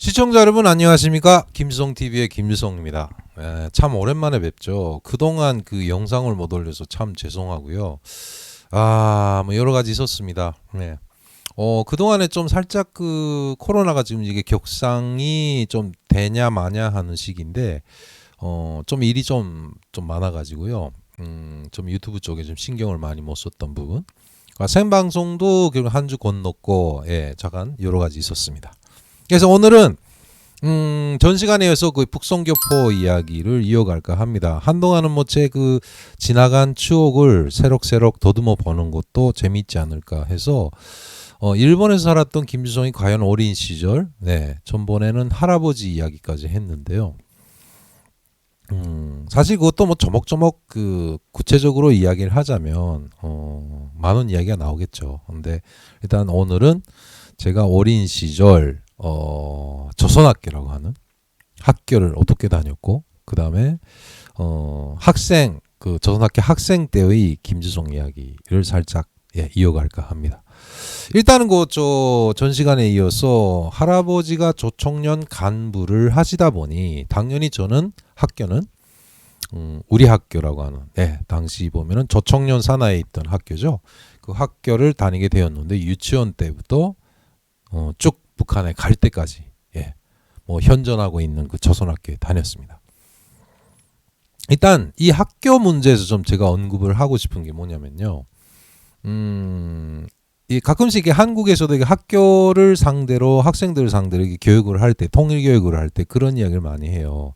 시청자 여러분 안녕하십니까? 김성TV의 김유성입니다. 참 오랜만에 뵙죠. 그동안 그 영상을 못 올려서 참 죄송하고요. 뭐 여러 가지 있었습니다. 네. 그동안에 좀 살짝 그 코로나가 지금 이게 격상이 좀 되냐 마냐 하는 시기인데 좀 일이 좀 많아가지고요. 좀 유튜브 쪽에 좀 신경을 많이 못 썼던 부분. 생방송도 결국 한 주 건넜고, 잠깐 여러 가지 있었습니다. 그래서 오늘은 전 시간에 이어서 그 북성교포 이야기를 이어갈까 합니다. 한동안은 뭐 제 그 지나간 추억을 새록새록 더듬어 보는 것도 재미있지 않을까 해서 일본에서 살았던 김유성이 과연 어린 시절, 전번에는 할아버지 이야기까지 했는데요. 사실 그것도 뭐 조목조목 그 구체적으로 이야기를 하자면 많은 이야기가 나오겠죠. 근데 일단 오늘은 제가 어린 시절 조선학교라고 하는 학교를 어떻게 다녔고, 그 다음에 학생 그 조선학교 학생 때의 김유성 이야기를 살짝 이어갈까 합니다. 일단은 전 시간에 이어서 할아버지가 조청년 간부를 하시다 보니 당연히 저는 학교는 우리 학교라고 하는 당시 보면은 조청년 산하에 있던 학교죠. 그 학교를 다니게 되었는데 유치원 때부터 쭉 북한에 갈 때까지 뭐 현존하고 있는 그 조선학교에 다녔습니다. 일단 이 학교 문제에서 좀 제가 언급을 하고 싶은 게 뭐냐면요. 이 가끔씩 한국에서도 학교를 상대로 학생들을 상대로 교육을 할 때, 통일 교육을 할 때 그런 이야기를 많이 해요.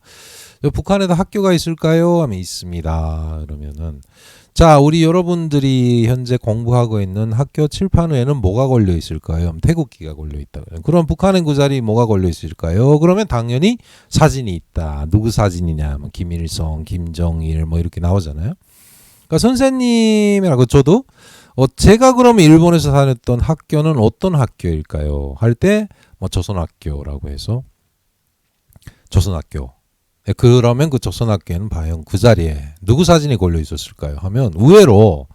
북한에도 학교가 있을까요? 하면 있습니다. 그러면은 자, 우리 여러분들이 현재 공부하고 있는 학교 칠판에는 뭐가 걸려 있을까요? 태극기가 걸려 있다. 그럼 북한엔 그 자리 뭐가 걸려 있을까요? 그러면 당연히 사진이 있다. 누구 사진이냐? 뭐 김일성, 김정일 뭐 이렇게 나오잖아요. 그러니까 선생님이라고 저도 제가 그러면 일본에서 다녔던 학교는 어떤 학교일까요? 할 때 뭐 조선학교라고 해서 조선학교. 그러면 그 조선학교에는 과연 그 자리에 누구 사진이 걸려 있었을까요? 하면 의외로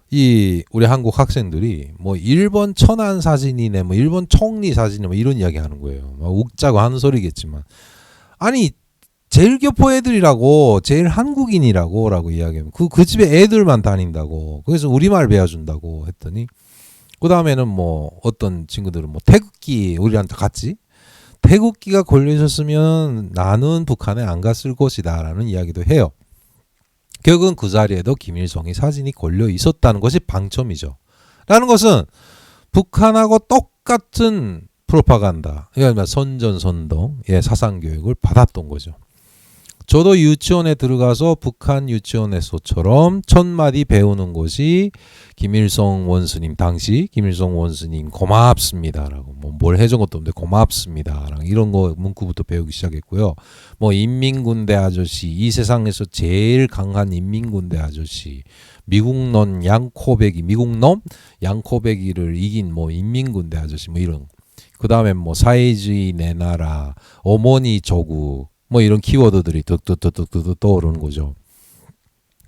이 우리 한국 학생들이 뭐 일본 천안 사진이네, 뭐 일본 총리 사진이네, 뭐 이런 이야기 하는 거예요. 뭐 웃자고 하는 소리겠지만, 아니 제일 교포 애들이라고, 제일 한국인이라고라고 이야기하면 그 집에 애들만 다닌다고, 그래서 우리말 배워준다고 했더니, 그 다음에는 뭐 어떤 친구들은 뭐 태극기 우리한테 같이 태극기가 걸려 있었으면 나는 북한에 안 갔을 것이다라는 이야기도 해요. 결국은 그 자리에도 김일성이 사진이 걸려 있었다는 것이 방점이죠. 라는 것은 북한하고 똑같은 프로파간다, 그러니까 선전선동, 사상교육을 받았던 거죠. 저도 유치원에 들어가서 북한 유치원에서처럼 첫 마디 배우는 것이 김일성 원스님, 당시 김일성 원스님 고맙습니다라고, 뭐 뭘 해준 것도 없는데 고맙습니다라고 이런 거 문구부터 배우기 시작했고요. 뭐 인민군대 아저씨, 이 세상에서 제일 강한 인민군대 아저씨, 미국놈 양코배기를 이긴 뭐 인민군대 아저씨, 뭐 이런. 그 다음에 뭐 사회주의 내 나라, 어머니 조국, 뭐 이런 키워드들이 득득득득득 떠오르는 거죠.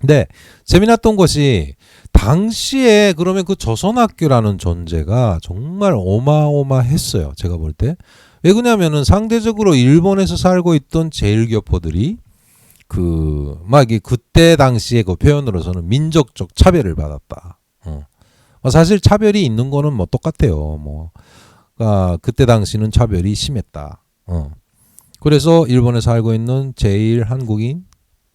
근데 재미났던 것이 당시에 그러면 그 조선학교라는 존재가 정말 어마어마했어요. 제가 볼 때. 왜 그러냐면은 상대적으로 일본에서 살고 있던 제일교포들이 그때 당시에 그 표현으로서는 민족적 차별을 받았다. 사실 차별이 있는 거는 뭐 똑같아요. 그때 당시는 차별이 심했다. 그래서 일본에 살고 있는 제일 한국인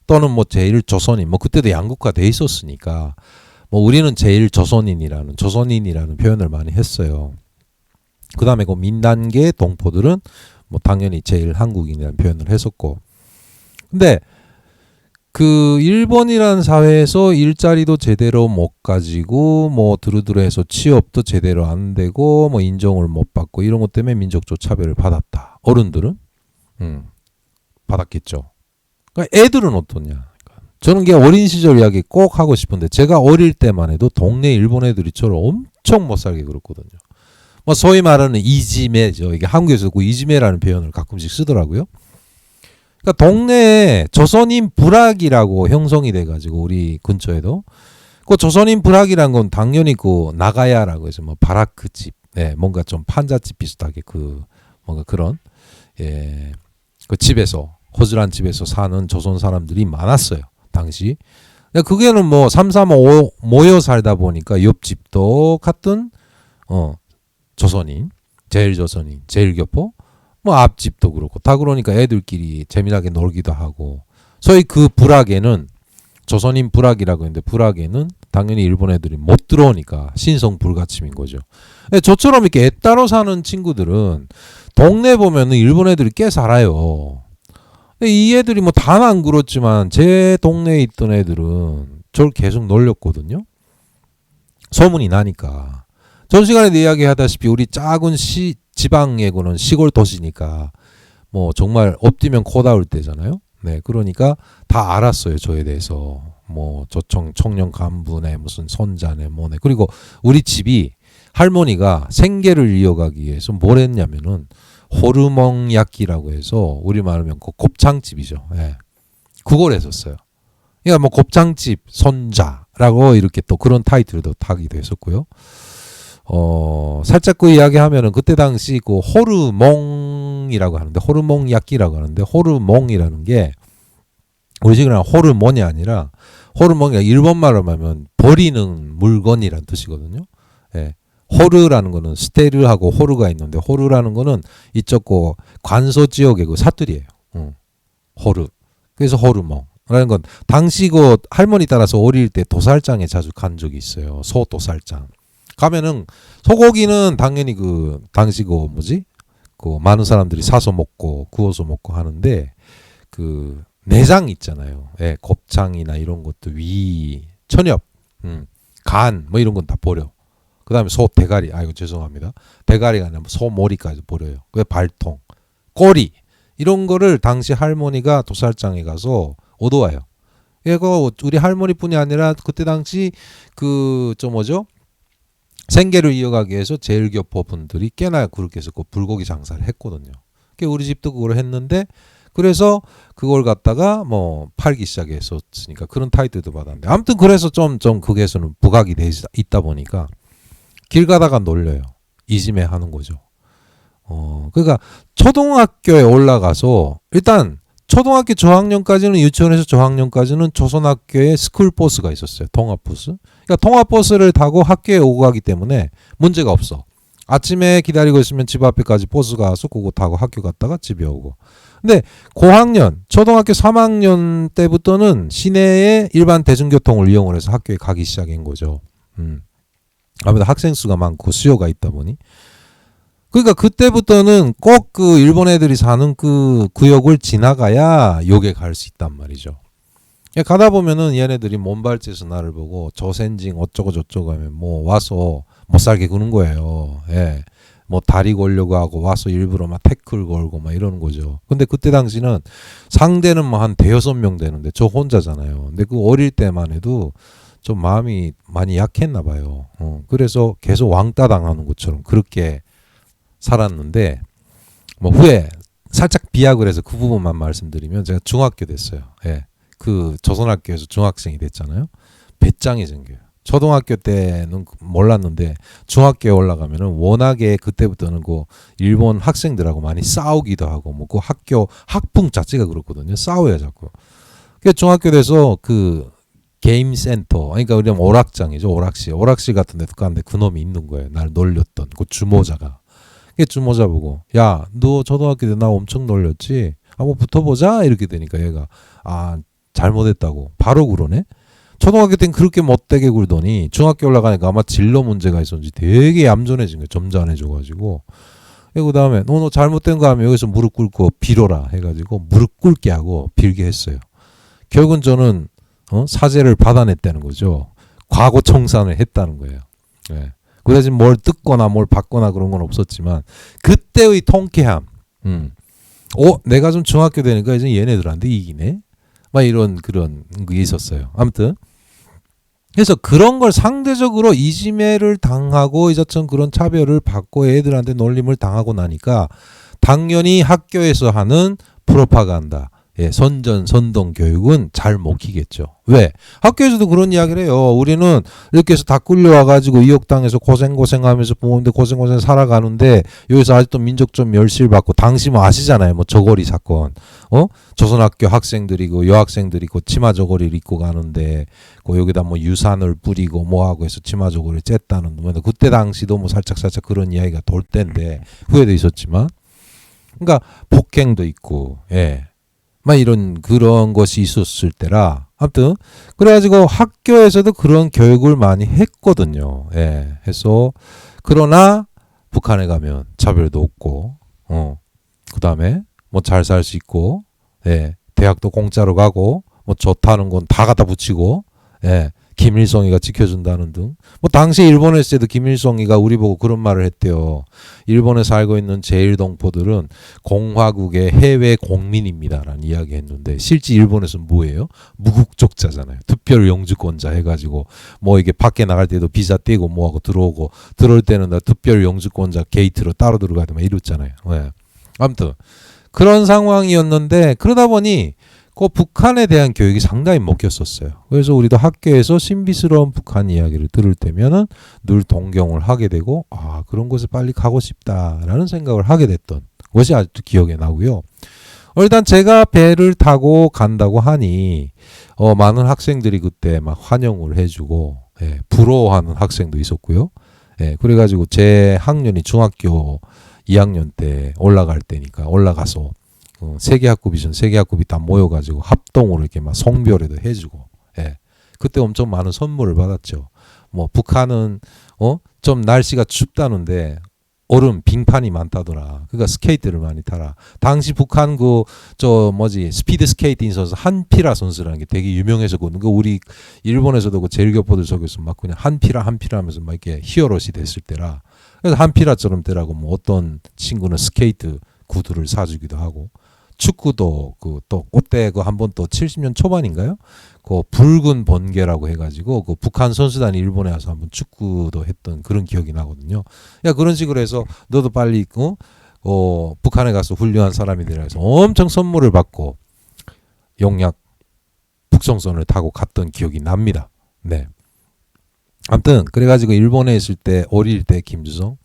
또는 뭐 제일 조선인, 뭐 그때도 양국화 돼 있었으니까 뭐 우리는 제일 조선인이라는 표현을 많이 했어요. 그 다음에 그 민단계 동포들은 뭐 당연히 제일 한국인이라는 표현을 했었고, 근데 그 일본이라는 사회에서 일자리도 제대로 못 가지고 뭐 두루두루해서 취업도 제대로 안 되고 뭐 인정을 못 받고 이런 것 때문에 민족적 차별을 받았다. 어른들은 받았겠죠. 그러니까 애들은 어떠냐? 저는 이게 어린 시절 이야기 꼭 하고 싶은데, 제가 어릴 때만 해도 동네 일본 애들이 저를 엄청 못 살게 그랬거든요. 뭐 소위 말하는 이지매죠. 이게 한국에서 그 이지매라는 표현을 가끔씩 쓰더라고요. 그러니까 동네에 조선인 불악이라고 형성이 돼가지고 우리 근처에도 그 조선인 불악이란 건 당연히 그 나가야라고 해서 뭐 바라크 집, 뭔가 좀 판잣집 비슷하게 그 뭔가 그런 그 집에서 허술한 집에서 사는 조선 사람들이 많았어요. 당시. 그게는 뭐 3, 4, 5 모여 살다 보니까 옆집도 같은 조선인, 제일조선인, 제일교포, 뭐 앞집도 그렇고 다 그러니까 애들끼리 재미나게 놀기도 하고. 소위 그 불악에는 조선인 불악이라고 했는데 불악에는 당연히 일본 애들이 못 들어오니까 신성 불가침인 거죠. 저처럼 이렇게 애 따로 사는 친구들은 동네 보면은 일본 애들이 꽤 살아요. 이 애들이 뭐 다는 안 그렇지만 제 동네에 있던 애들은 저를 계속 놀렸거든요. 소문이 나니까. 전 시간에도 이야기하다시피 우리 작은 지방에고는 시골 도시니까 뭐 정말 엎디면 코 닿을 때잖아요. 네, 그러니까 다 알았어요. 저에 대해서. 뭐 저청 청년 간부네 무슨 손자네 뭐네. 그리고 우리 집이 할머니가 생계를 이어가기 위해서 뭘 했냐면은 호르몬 야끼라고 해서 우리말로 하면 곱창집이죠. 예. 그걸 했었어요. 그러니까 뭐 곱창집 손자라고 이렇게 또 그런 타이틀도 타기도 했었고요. 살짝 그 이야기하면은 그때 당시 그 호르몬이라고 하는데 호르몬 야끼라고 하는데 호르몬이라는 게 우리 지금 호르몬이 아니라 호르몬이 일본말로 하면 버리는 물건이란 뜻이거든요. 예. 호르라는 거는 스테르하고 호르가 있는데 호르라는 거는 이쪽 그 관서 지역의 그 사투리예요. 호르. 그래서 호르몬이라는 건 당시 그 할머니 따라서 어릴 때 도살장에 자주 간 적이 있어요. 소도살장. 가면은 소고기는 당연히 그 당시 그 뭐지? 그 많은 사람들이 사서 먹고 구워서 먹고 하는데 그 내장 있잖아요. 예, 곱창이나 이런 것도 위, 천엽, 간 뭐 이런 건 다 버려. 그다음에 소 대가리, 아이고 죄송합니다. 대가리가 아니라 소 머리까지 버려요. 그 발통, 꼬리 이런 거를 당시 할머니가 도살장에 가서 얻어와요. 이거 우리 할머니뿐이 아니라 그때 당시 그 저 뭐죠? 생계를 이어가기 위해서 제일교포 분들이 꽤나 그렇게 해서 그 불고기 장사를 했거든요. 우리 집도 그걸 했는데 그래서 그걸 갖다가 뭐 팔기 시작했었으니까 그런 타이틀도 받았는데 아무튼 그래서 좀 거기에서는 부각이 돼 있다 보니까 길 가다가 놀려요. 이지매 하는 거죠. 그러니까 초등학교에 올라가서 일단 초등학교 저학년까지는 유치원에서 저학년까지는 조선학교에 스쿨버스가 있었어요. 통합버스. 그러니까 통합버스를 타고 학교에 오고 가기 때문에 문제가 없어. 아침에 기다리고 있으면 집 앞에까지 버스가 와서 그거 타고 학교 갔다가 집에 오고. 근데 고학년, 초등학교 3학년 때부터는 시내에 일반 대중교통을 이용을 해서 학교에 가기 시작한 거죠. 아무래도 학생 수가 많고 수요가 있다 보니. 그러니까 그때부터는 꼭 그 일본 애들이 사는 그 구역을 지나가야 요게 갈 수 있단 말이죠. 가다 보면은 얘네들이 몸발치에서 나를 보고 조센징 어쩌고 저쩌고 하면 뭐 와서 못 살게 구는 거예요. 예. 뭐 다리 걸려고 하고 와서 일부러 막 태클 걸고 막 이러는 거죠. 근데 그때 당시는 상대는 뭐 한 대여섯 명 되는데 저 혼자잖아요. 근데 그 어릴 때만 해도 좀 마음이 많이 약했나 봐요. 그래서 계속 왕따 당하는 것처럼 그렇게 살았는데 뭐 후에 살짝 비약을 해서 그 부분만 말씀드리면 제가 중학교 됐어요. 예. 그 조선학교에서 중학생이 됐잖아요. 배짱이 생겨요. 초등학교 때는 몰랐는데 중학교에 올라가면은 워낙에 그때부터는 그 일본 학생들하고 많이 싸우기도 하고 뭐 그 학교 학풍 자체가 그렇거든요. 싸워요 자꾸. 그 중학교 돼서 그 게임 센터, 그러니까 우리는 오락장이죠. 오락실 같은 데도 가는데 그놈이 있는 거예요. 날 놀렸던 그 주모자가. 그 주모자 보고 야, 너 초등학교 때 나 엄청 놀렸지? 한번 붙어보자 이렇게 되니까 얘가 아 잘못했다고 바로 그러네. 초등학교 땐 그렇게 못되게 굴더니 중학교 올라가니까 아마 진로 문제가 있었는지 되게 얌전해진 거예요. 점잖해져가지고. 그 다음에 너 잘못된 거 하면 여기서 무릎 꿇고 빌어라 해가지고 무릎 꿇게 하고 빌게 했어요. 결국은 저는 사죄를 받아냈다는 거죠. 과거 청산을 했다는 거예요. 네. 그 대신 뭘 뜯거나 뭘 받거나 그런 건 없었지만 그때의 통쾌함. 내가 좀 중학교 되니까 이제 얘네들한테 이기네. 막 이런 그런 게 있었어요. 아무튼 그래서 그런 걸 상대적으로 이지매를 당하고 이제처럼 그런 차별을 받고 애들한테 놀림을 당하고 나니까 당연히 학교에서 하는 프로파간다, 예, 선전 선동 교육은 잘 먹히겠죠. 왜? 학교에서도 그런 이야기를 해요. 우리는 이렇게 해서 다 끌려와가지고 이역당해서 고생하면서 부모님들 고생 살아가는데 여기서 아직도 민족적 멸시를 받고 당시 뭐 아시잖아요. 뭐 저고리 사건, 조선학교 학생들이고 여학생들이고 치마 저고리를 입고 가는데 그 여기다 뭐 유산을 뿌리고 뭐하고 해서 치마 저고리를 쬐다는 뭐 그때 당시도 뭐 살짝 그런 이야기가 돌 때인데 후회도 있었지만, 그러니까 폭행도 있고, 예. 막 이런 그런 것이 있었을 때라 아무튼 그래가지고 학교에서도 그런 교육을 많이 했거든요. 예, 해서 그러나 북한에 가면 차별도 없고, 그 다음에 뭐 잘 살 수 있고, 예, 대학도 공짜로 가고, 뭐 좋다는 건 다 갖다 붙이고, 예, 김일성이가 지켜준다는 등. 뭐 당시 일본에 있을 때도 김일성이가 우리 보고 그런 말을 했대요. 일본에 살고 있는 제1동포들은 공화국의 해외 공민입니다라는 이야기 했는데 실제 일본에서는 뭐예요? 무국적자잖아요. 특별 영주권자 해가지고 뭐 이게 밖에 나갈 때도 비자 떼고 뭐하고 들어오고, 들어올 때는 나 특별 영주권자 게이트로 따로 들어가야 돼 막 이랬잖아요. 네. 아무튼 그런 상황이었는데 그러다 보니 그 북한에 대한 교육이 상당히 먹혔었어요. 그래서 우리도 학교에서 신비스러운 북한 이야기를 들을 때면은 늘 동경을 하게 되고, 아, 그런 곳에 빨리 가고 싶다라는 생각을 하게 됐던 것이 아직도 기억에 나고요. 일단 제가 배를 타고 간다고 하니 많은 학생들이 그때 막 환영을 해주고, 예, 부러워하는 학생도 있었고요. 예, 그래가지고 제 학년이 중학교 2학년 때 올라갈 때니까 올라가서 세계학급이전 세계학급이 다 모여가지고 합동으로 이렇게 막 성별회도 해주고, 예, 그때 엄청 많은 선물을 받았죠. 뭐 북한은 좀 날씨가 춥다는데 얼음 빙판이 많다더라. 그러니까 스케이트를 많이 타라. 당시 북한 스피드 스케이팅 선수 한피라 선수라는 게 되게 유명해서거든요. 그 우리 일본에서도 그 제일교포들 속에서 막 그냥 한피라 하면서 막 이렇게 히어로시 됐을 때라. 그래서 한피라처럼 되라고 뭐 어떤 친구는 스케이트 구두를 사주기도 하고, 축구도 또 그때 한 번 또 70년 초반인가요? 그 붉은 번개라고 해가지고 그 북한 선수단이 일본에 와서 한번 축구도 했던 그런 기억이 나거든요. 야, 그런 식으로 해서 너도 빨리 북한에 가서 훌륭한 사람이 되라 해서 엄청 선물을 받고 용약 북송선을 타고 갔던 기억이 납니다. 네. 아무튼 그래가지고 일본에 있을 때 어릴 때 김주성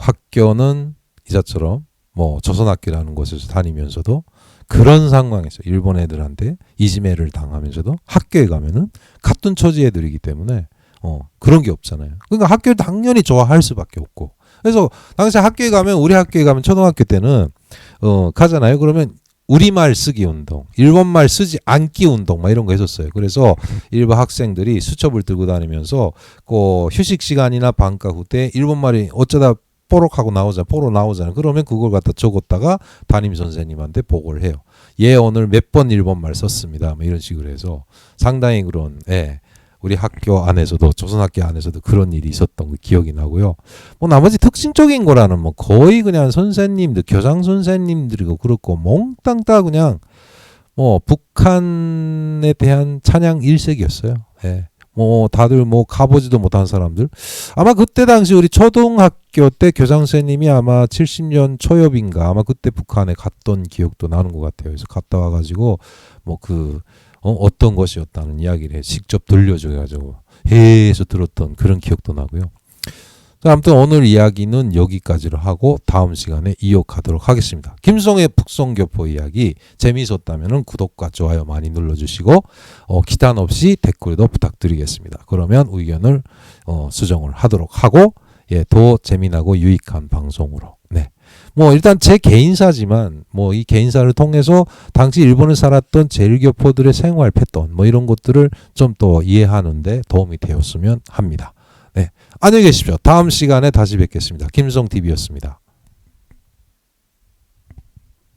학교는 이자처럼 뭐 조선학교라는 곳에서 다니면서도 그런 상황에서 일본 애들한테 이지매를 당하면서도 학교에 가면은 같은 처지 애들이기 때문에 그런 게 없잖아요. 그러니까 학교를 당연히 좋아할 수밖에 없고, 그래서 당시 학교에 가면 우리 학교에 가면 초등학교 때는 가잖아요. 그러면 우리말 쓰기 운동, 일본말 쓰지 않기 운동 막 이런 거 했었어요. 그래서 일부 학생들이 수첩을 들고 다니면서 그 휴식 시간이나 방과 후 때 일본말이 어쩌다 포로 나오잖아요. 그러면 그걸 갖다 적었다가 담임 선생님한테 보고를 해요. 얘 오늘 몇 번 일본말 썼습니다. 뭐 이런 식으로 해서 상당히 그런, 예, 우리 학교 안에서도 조선학교 안에서도 그런 일이 있었던 그 기억이 나고요. 뭐 나머지 특징적인 거라는 뭐 거의 그냥 선생님들, 교장 선생님들이고 그렇고 몽땅 다 그냥 뭐 북한에 대한 찬양 일색이었어요. 예. 뭐 다들 뭐 가보지도 못한 사람들, 아마 그때 당시 우리 초등학교 때 교장 선생님이 아마 70년 초엽인가 아마 그때 북한에 갔던 기억도 나는 것 같아요. 그래서 갔다 와가지고 뭐 어떤 것이었다는 이야기를 직접 들려줘가지고 해서 들었던 그런 기억도 나고요. 자, 아무튼 오늘 이야기는 여기까지로 하고 다음 시간에 이어가도록 하겠습니다. 김성의 북송교포 이야기 재미있었다면 구독과 좋아요 많이 눌러주시고 기탄 없이 댓글도 부탁드리겠습니다. 그러면 의견을 수정을 하도록 하고, 예, 더 재미나고 유익한 방송으로. 네. 뭐 일단 제 개인사지만 뭐 이 개인사를 통해서 당시 일본에 살았던 제일교포들의 생활 패턴 뭐 이런 것들을 좀 더 이해하는데 도움이 되었으면 합니다. 네. 안녕히 계십시오. 다음 시간에 다시 뵙겠습니다. 김성TV였습니다.